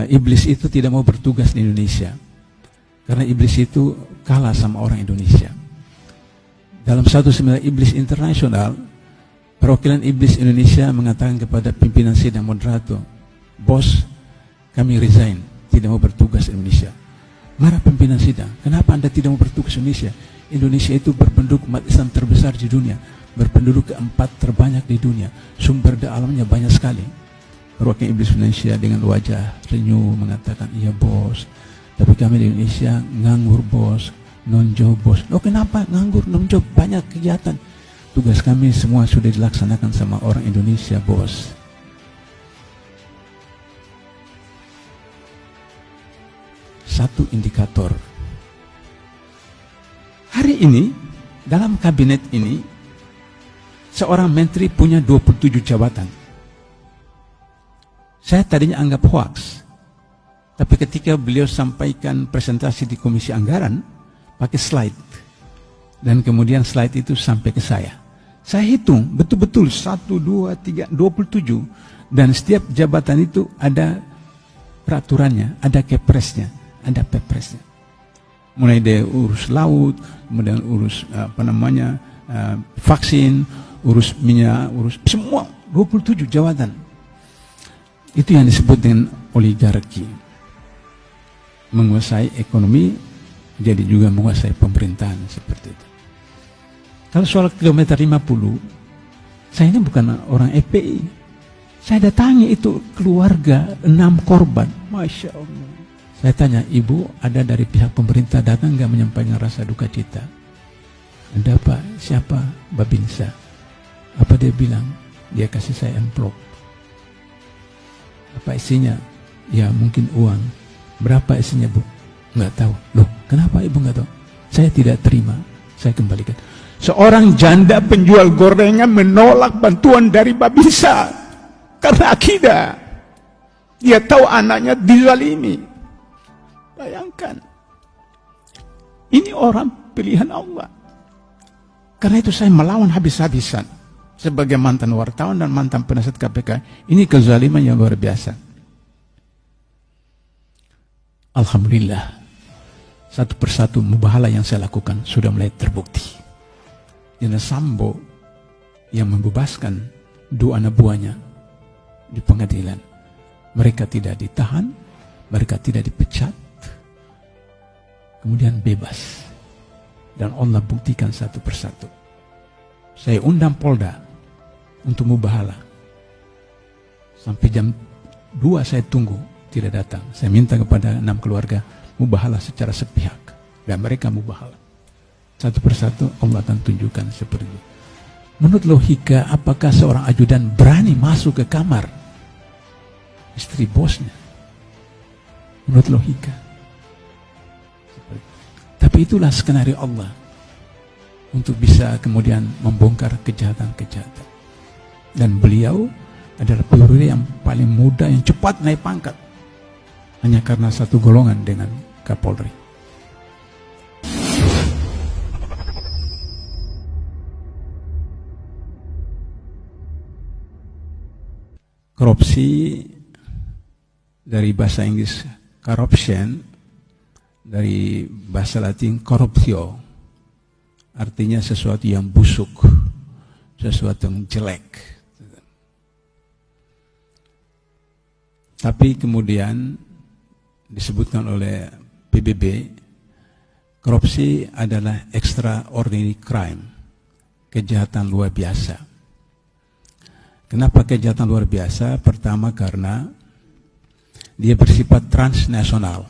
iblis itu tidak mau bertugas di Indonesia. Karena iblis itu kalah sama orang Indonesia. Dalam satu seminar iblis internasional, perwakilan iblis Indonesia mengatakan kepada pimpinan sidang moderator, "Bos, kami resign, tidak mau bertugas di Indonesia." Marah pimpinan sidang, "Kenapa Anda tidak mau bertugas di Indonesia? Indonesia itu berpenduduk umat Islam terbesar di dunia, berpenduduk keempat terbanyak di dunia, sumber daya alamnya banyak sekali." Perwakilan iblis Indonesia dengan wajah renyuh mengatakan, "Iya bos, tapi kami di Indonesia nganggur bos, non-job bos." "Oh kenapa nganggur, non-job? Banyak kegiatan." "Tugas kami semua sudah dilaksanakan sama orang Indonesia bos." Satu indikator. Hari ini, dalam kabinet ini, seorang menteri punya 27 jabatan. Saya tadinya anggap hoax. Tapi ketika beliau sampaikan presentasi di Komisi Anggaran, pakai slide. Dan kemudian slide itu sampai ke saya. Saya hitung betul-betul 1, 2, 3, 27. Dan setiap jabatan itu ada peraturannya, ada kepresnya, ada pepresnya. Mulai dari urus laut, kemudian urus vaksin, urus minyak, urus semua 27 jabatan. Itu yang disebut dengan oligarki. Menguasai ekonomi, jadi juga menguasai pemerintahan seperti itu. Kalau soal kilometer 50, saya ini bukan orang FPI. Saya datangi itu keluarga 6 korban. Masya Allah. Saya tanya, "Ibu ada dari pihak pemerintah datang nggak menyampaikan rasa duka cita?" "Ada Pak." "Siapa?" "Babinsa." "Apa dia bilang?" "Dia kasih saya amplop." "Apa isinya?" "Ya mungkin uang." "Berapa isinya Bu?" "Nggak tahu." "Loh kenapa Ibu nggak tahu?" "Saya tidak terima, saya kembalikan." Seorang janda penjual gorengan menolak bantuan dari Babinsa karena akidah. Dia tahu anaknya dizalimi. Bayangkan, ini orang pilihan Allah. Karena itu saya melawan habis-habisan sebagai mantan wartawan dan mantan penasihat KPK. Ini kezaliman yang luar biasa. Alhamdulillah, satu persatu mubahalah yang saya lakukan sudah mulai terbukti. Jenderal Sambo yang membebaskan 2 anak buahnya di pengadilan, mereka tidak ditahan, mereka tidak dipecat, kemudian bebas. Dan Allah buktikan satu persatu. Saya undang Polda untuk mubahalah. Sampai jam 2 saya tunggu, tidak datang. Saya minta kepada 6 keluarga mubahalah secara sepihak. Dan mereka mubahalah. Satu persatu Allah akan tunjukkan seperti itu. Menurut logika, apakah seorang ajudan berani masuk ke kamar istri bosnya? Menurut logika. Tapi itulah skenario Allah untuk bisa kemudian membongkar kejahatan-kejahatan. Dan beliau adalah perwira yang paling muda, yang cepat naik pangkat. Hanya karena satu golongan dengan Kapolri. Korupsi dari bahasa Inggris corruption, dari bahasa Latin corruptio, artinya sesuatu yang busuk, sesuatu yang jelek. Tapi kemudian disebutkan oleh PBB, korupsi adalah extraordinary crime, kejahatan luar biasa. Kenapa kejahatan luar biasa? Pertama karena dia bersifat transnasional.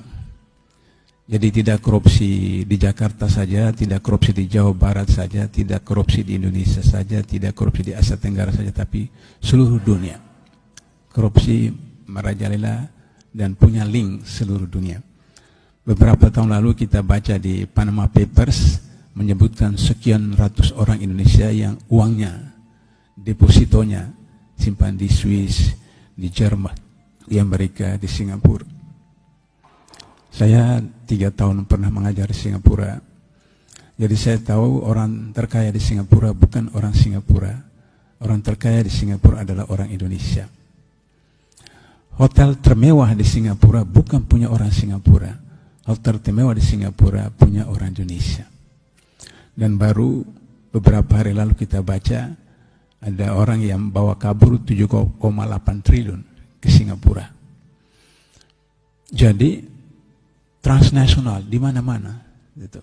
Jadi tidak korupsi di Jakarta saja, tidak korupsi di Jawa Barat saja, tidak korupsi di Indonesia saja, tidak korupsi di Asia Tenggara saja, tapi seluruh dunia. Korupsi merajalela dan punya link seluruh dunia. Beberapa tahun lalu kita baca di Panama Papers menyebutkan sekian ratus orang Indonesia yang uangnya, depositonya simpan di Swiss, di Jerman, di Amerika, di Singapura. Saya 3 tahun pernah mengajar di Singapura. Jadi saya tahu orang terkaya di Singapura bukan orang Singapura. Orang terkaya di Singapura adalah orang Indonesia. hotel termewah di Singapura bukan punya orang Singapura. Hotel termewah di Singapura punya orang Indonesia. Dan baru beberapa hari lalu kita baca ada orang yang bawa kabur 7,8 triliun ke Singapura. Jadi transnasional di mana-mana gitu.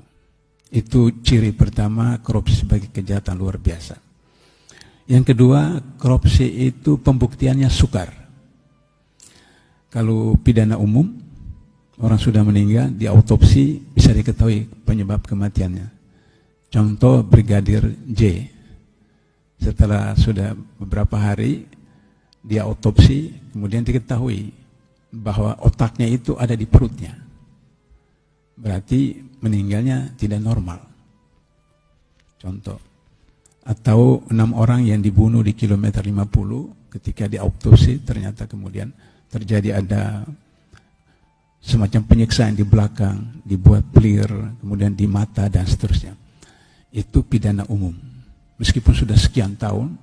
Itu ciri pertama korupsi sebagai kejahatan luar biasa. Yang kedua, korupsi itu pembuktiannya sukar. Kalau pidana umum, orang sudah meninggal, di autopsi bisa diketahui penyebab kematiannya. Contoh Brigadir J. Setelah sudah beberapa hari, dia autopsi, kemudian diketahui bahwa otaknya itu ada di perutnya. Berarti meninggalnya tidak normal. Contoh. Atau 6 orang yang dibunuh di kilometer 50 ketika diautopsi ternyata kemudian terjadi ada semacam penyiksaan di belakang, dibuat pelir, kemudian di mata dan seterusnya. Itu pidana umum. Meskipun sudah sekian tahun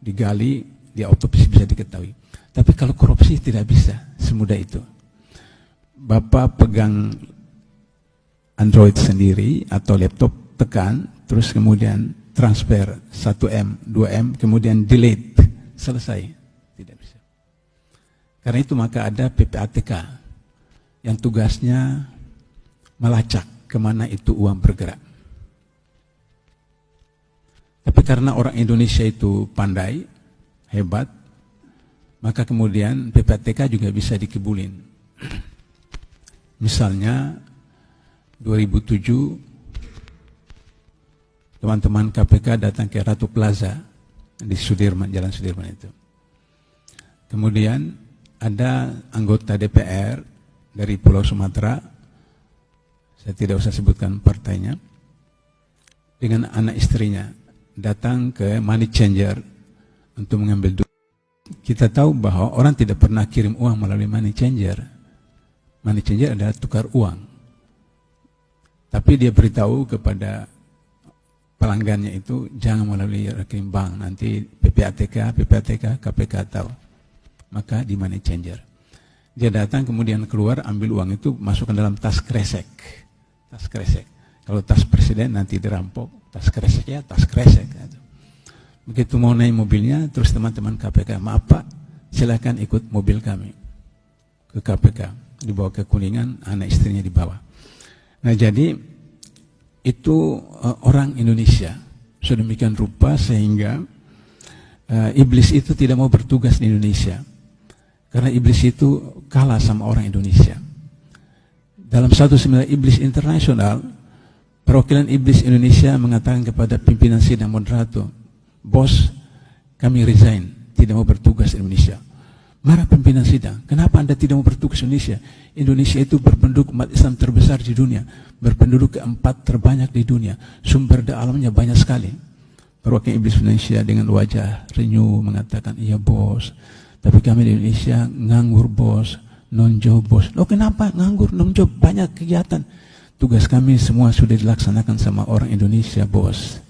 digali, diautopsi bisa diketahui. Tapi kalau korupsi tidak bisa semudah itu. Bapak pegang Android sendiri atau laptop, tekan, terus kemudian transfer 1M, 2M, kemudian delete, selesai. Tidak bisa. Karena itu maka ada PPATK yang tugasnya melacak kemana itu uang bergerak. Tapi karena orang Indonesia itu pandai, hebat, maka kemudian PPATK juga bisa dikebulin. Misalnya 2007 teman-teman KPK datang ke Ratu Plaza di Sudirman, Jalan Sudirman itu. Kemudian ada anggota DPR dari Pulau Sumatera, saya tidak usah sebutkan partainya, dengan anak istrinya datang ke money changer untuk mengambil duit. Kita tahu bahwa orang tidak pernah kirim uang melalui money changer. Money changer adalah tukar uang. Tapi dia beritahu kepada pelanggannya itu jangan melalui rekening bank, nanti PPATK, KPK tahu. Maka di money changer. Dia datang kemudian keluar ambil uang itu masukkan dalam tas kresek. Tas kresek. Kalau tas presiden nanti dirampok, tas kresek ya tas kresek. Begitu mau naik mobilnya, terus teman-teman KPK, maaf Pak, silakan ikut mobil kami ke KPK. Dibawa ke Kuningan, anak istrinya dibawa. Nah jadi itu orang Indonesia sedemikian rupa sehingga iblis itu tidak mau bertugas di Indonesia karena iblis itu kalah sama orang Indonesia. Dalam satu seminar iblis internasional, perwakilan iblis Indonesia mengatakan kepada pimpinan sidang moderator, bos kami resign, tidak mau bertugas di Indonesia. Marah pimpinan sidang, kenapa Anda tidak mau bertugas di Indonesia? Indonesia itu berpenduduk umat Islam terbesar di dunia, berpenduduk keempat terbanyak di dunia, sumber daya alamnya banyak sekali. Perwakilan iblis Indonesia dengan wajah renyuh mengatakan, iya bos, tapi kami di Indonesia nganggur bos, non-job bos. Loh kenapa nganggur, non-job, banyak kegiatan. Tugas kami semua sudah dilaksanakan sama orang Indonesia bos.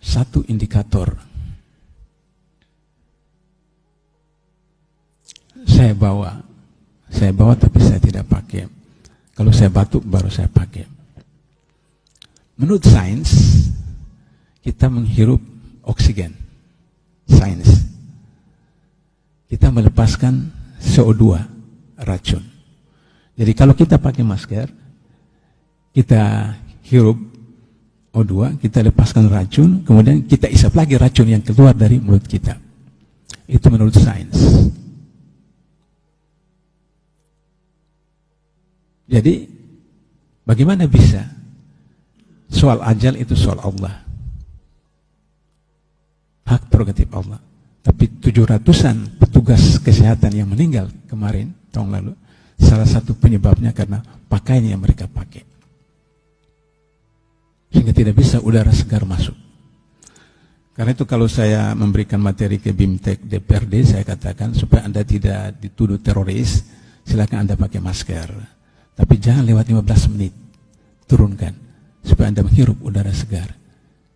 Satu indikator saya bawa tapi saya tidak pakai. Kalau saya batuk baru saya pakai. Menurut sains kita menghirup oksigen. Sains kita melepaskan CO2 racun. Jadi kalau kita pakai masker, kita hirup O2, kita lepaskan racun, kemudian kita isap lagi racun yang keluar dari mulut kita. Itu menurut sains. Jadi, bagaimana bisa? Soal ajal itu soal Allah. Hak prerogatif Allah. Tapi 700-an petugas kesehatan yang meninggal kemarin, tahun lalu, salah satu penyebabnya karena pakaian yang mereka pakai. Sehingga tidak bisa udara segar masuk. Karena itu kalau saya memberikan materi ke BIMTEK DPRD, saya katakan supaya Anda tidak dituduh teroris, silakan Anda pakai masker. Tapi jangan lewat 15 menit, turunkan, supaya Anda menghirup udara segar.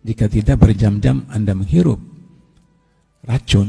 Jika tidak berjam-jam Anda menghirup racun